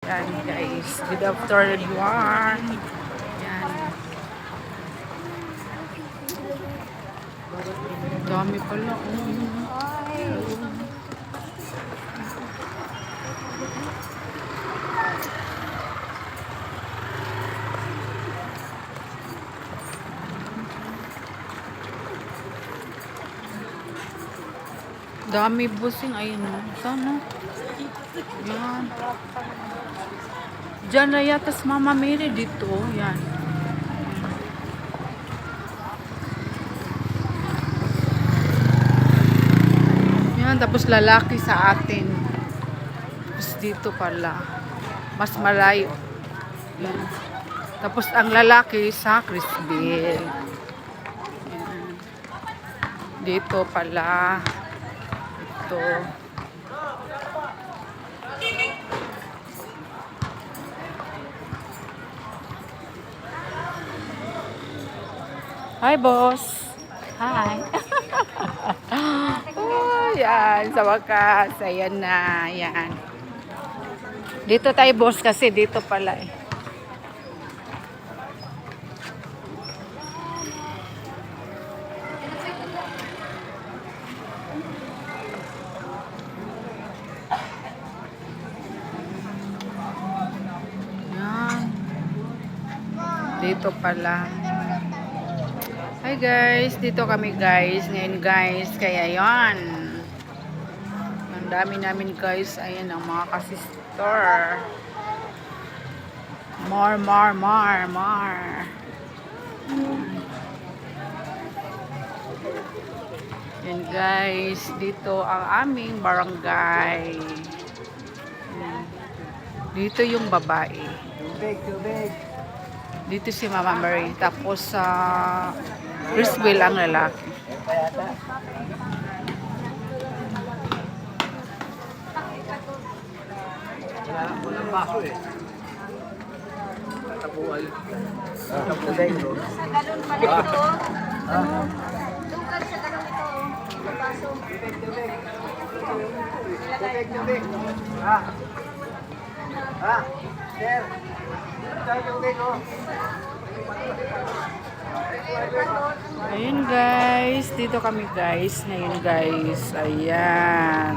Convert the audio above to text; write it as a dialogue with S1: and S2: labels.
S1: Yan guys, good afternoon everyone. Yan, dami pala. Dami busing, ayun o. Sana. Yan. Diyan na yata si Mama Mary dito. Yan. Yan, tapos lalaki sa atin. Tapos dito pala. Mas malayo. Yan. Tapos ang lalaki sa Crisville. Yan. Dito pala. Ito. Hi, boss. Hi. Oh, yan. Sa wakas. Ayan na. Yan. Dito tayo, boss, kasi dito pala eh. Yan. Dito pala. Hi guys, dito kami guys. Ngayon guys, kaya yon. Ang dami namin guys. Ayan ang mga kasister. More. Yan guys, dito ang aming barangay. Dito yung babae.
S2: Tubig.
S1: Dito si Mama Mary. Tapos sa Crisville ang lalaki.
S2: Walang baso eh. Tapuan. Tubig.
S3: Sa galon pala ito. Lugar sa galon ito. Baso.
S2: Tubig. Sir. Tubig oh.
S1: Ayun guys, dito kami guys. Ngayon guys, ayan.